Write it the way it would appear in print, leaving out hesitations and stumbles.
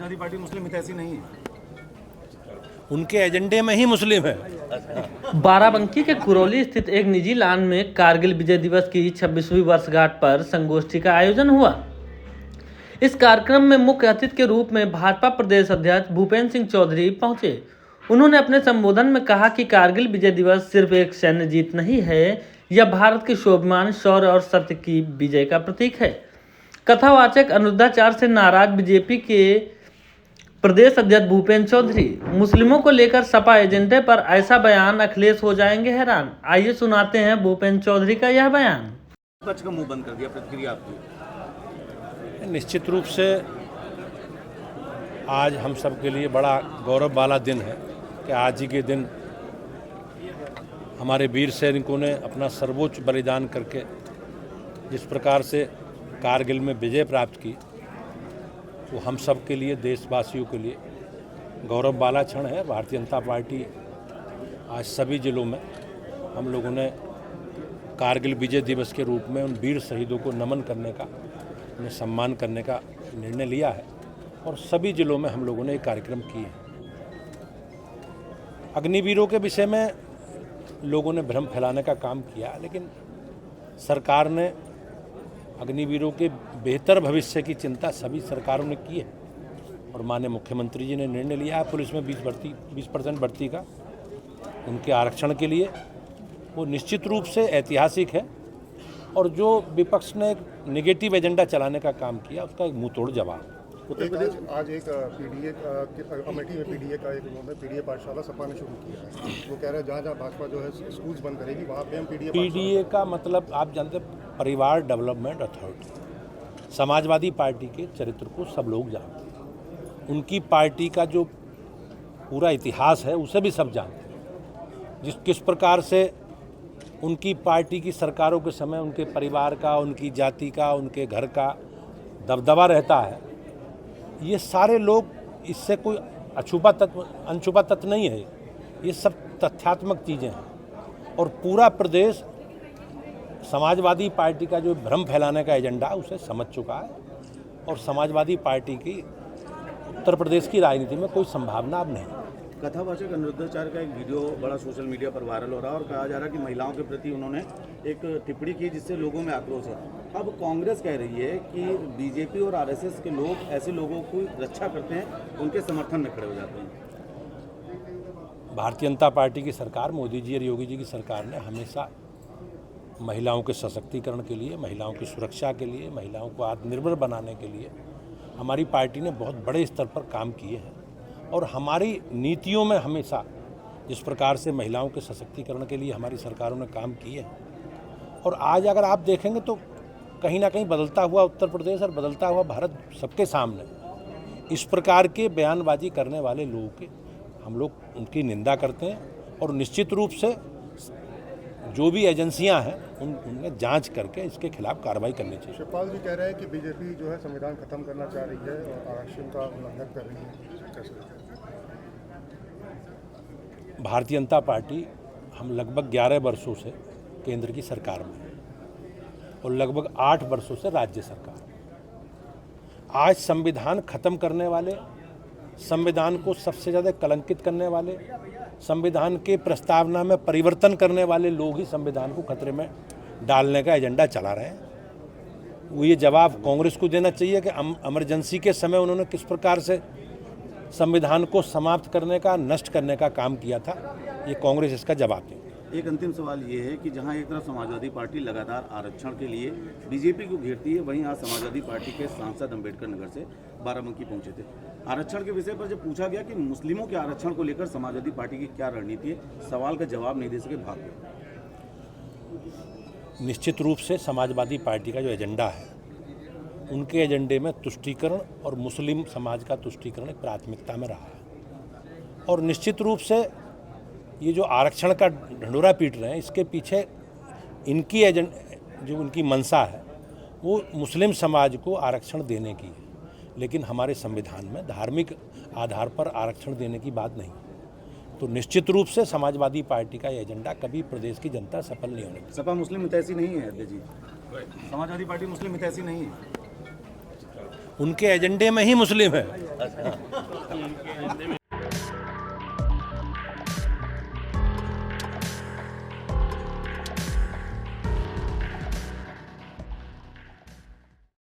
Samajwadi party मुस्लिम हितैषी नहीं है, उनके एजेंडे में ही मुस्लिम है। बाराबंकी के कुरौली स्थित एक निजी लॉन में कारगिल विजय दिवस की 26वीं वर्षगांठ पर संगोष्ठी का आयोजन हुआ। इस कार्यक्रम में मुख्य अतिथि के रूप में भाजपा प्रदेश अध्यक्ष भूपेंद्र सिंह चौधरी पहुंचे। उन्होंने अपने संबोधन में कहा कि कारगिल विजय दिवस सिर्फ एक सैन्य जीत नहीं है, यह भारत के स्वाभिमान, शौर्य और सत्य की विजय का प्रतीक है। कथावाचक अनुरुद्धाचार्य से नाराज बीजेपी के प्रदेश अध्यक्ष भूपेंद्र चौधरी, मुस्लिमों को लेकर सपा एजेंडे पर ऐसा बयान अखिलेश हो जाएंगे हैरान। आइए सुनाते हैं भूपेंद्र चौधरी का यह बयान। विपक्ष का मुंह बंद कर दिया, प्रतिक्रिया आपकी। निश्चित रूप से आज हम सब के लिए बड़ा गौरव वाला दिन है कि आज ही के दिन हमारे वीर सैनिकों ने अपना सर्वोच्च बलिदान करके जिस प्रकार से कारगिल में विजय प्राप्त की, वो हम सब के लिए, देशवासियों के लिए गौरव वाला क्षण है। भारतीय जनता पार्टी आज सभी जिलों में हम लोगों ने कारगिल विजय दिवस के रूप में उन वीर शहीदों को नमन करने का, उन्हें सम्मान करने का निर्णय लिया है और सभी जिलों में हम लोगों ने एक कार्यक्रम किए हैं। अग्निवीरों के विषय में लोगों ने भ्रम फैलाने का काम किया, लेकिन सरकार ने अग्निवीरों के बेहतर भविष्य की चिंता सभी सरकारों ने की है और माननीय मुख्यमंत्री जी ने निर्णय लिया है पुलिस में 20% भर्ती का उनके आरक्षण के लिए। वो निश्चित रूप से ऐतिहासिक है और जो विपक्ष ने नेगेटिव एजेंडा चलाने का काम किया उसका एक मुंहतोड़ जवाब। उत्तर प्रदेश आज एक पीडीए अमेठी में पीडीए का एक उन्होंने पीडीए पाठशाला सपा ने शुरू किया है। वो कह रहे हैं जहाँ भाजपा जो है स्कूल्स बंद करेगी वहाँ पे हम पीडीए का मतलब आप जानते, परिवार डेवलपमेंट अथॉरिटी। समाजवादी पार्टी के चरित्र को सब लोग जानते हैं, उनकी पार्टी का जो पूरा इतिहास है उसे भी सब जानते हैं। किस प्रकार से उनकी पार्टी की सरकारों के समय उनके परिवार का, उनकी जाति का, उनके घर का दबदबा रहता है, ये सारे लोग, इससे कोई अनछुपा तत्व नहीं है, ये सब तथ्यात्मक चीज़ें हैं। और पूरा प्रदेश समाजवादी पार्टी का जो भ्रम फैलाने का एजेंडा उसे समझ चुका है और समाजवादी पार्टी की उत्तर प्रदेश की राजनीति में कोई संभावना अब नहीं। कथावाचक अनुरुद्धाचार्य का एक वीडियो बड़ा सोशल मीडिया पर वायरल हो रहा है और कहा जा रहा है कि महिलाओं के प्रति उन्होंने एक टिप्पणी की जिससे लोगों में आक्रोश है। अब कांग्रेस कह रही है कि बीजेपी और आरएसएस के लोग ऐसे लोगों की रक्षा करते हैं, उनके समर्थन में खड़े हो जाते हैं। भारतीय जनता पार्टी की सरकार, मोदी जी और योगी जी की सरकार ने हमेशा महिलाओं के सशक्तिकरण के लिए, महिलाओं की सुरक्षा के लिए, महिलाओं को आत्मनिर्भर बनाने के लिए हमारी पार्टी ने बहुत बड़े स्तर पर काम किए हैं और हमारी नीतियों में हमेशा जिस प्रकार से महिलाओं के सशक्तिकरण के लिए हमारी सरकारों ने काम किए हैं। और आज अगर आप देखेंगे तो कहीं ना कहीं बदलता हुआ उत्तर प्रदेश और बदलता हुआ भारत सबके सामने इस प्रकार के बयानबाजी करने वाले लोगों के हम लोग उनकी निंदा करते हैं और निश्चित रूप से जो भी एजेंसियां हैं उनमें जांच करके इसके खिलाफ कार्रवाई करनी चाहिए। शिवपाल जी कह रहे हैं कि बीजेपी जो है संविधान खत्म करना चाह रही है और आरक्षण का उल्लंघन कर रही है, कैसे? भारतीय जनता पार्टी, हम लगभग 11 वर्षों से केंद्र की सरकार में है और लगभग 8 वर्षों से राज्य सरकार। आज संविधान खत्म करने वाले, संविधान को सबसे ज़्यादा कलंकित करने वाले, संविधान के प्रस्तावना में परिवर्तन करने वाले लोग ही संविधान को खतरे में डालने का एजेंडा चला रहे हैं। वो ये जवाब कांग्रेस को देना चाहिए कि इमरजेंसी के समय उन्होंने किस प्रकार से संविधान को समाप्त करने का, नष्ट करने का काम किया था। ये कांग्रेस इसका जवाब दे। एक अंतिम सवाल ये है कि जहां एक तरफ समाजवादी पार्टी लगातार आरक्षण के लिए बीजेपी को घेरती है, वहीं आज समाजवादी पार्टी के सांसद अम्बेडकर नगर से बाराबंकी पहुंचे थे। आरक्षण के विषय पर जब पूछा गया कि मुस्लिमों के आरक्षण को लेकर समाजवादी पार्टी की क्या रणनीति है, सवाल का जवाब नहीं दे सके, भाग गए। निश्चित रूप से समाजवादी पार्टी का जो एजेंडा है, उनके एजेंडे में तुष्टीकरण और मुस्लिम समाज का तुष्टीकरण एक प्राथमिकता में रहा है और निश्चित रूप से ये जो आरक्षण का ढंढोरा पीट रहे हैं, इसके पीछे इनकी जो उनकी मंशा है वो मुस्लिम समाज को आरक्षण देने की है, लेकिन हमारे संविधान में धार्मिक आधार पर आरक्षण देने की बात नहीं। तो निश्चित रूप से समाजवादी पार्टी का एजेंडा कभी प्रदेश की जनता सफल नहीं होने। सपा मुस्लिम हितैषी नहीं है अध्यक्ष जी, समाजवादी पार्टी मुस्लिम हितैषी नहीं है। उनके एजेंडे में ही मुस्लिम है।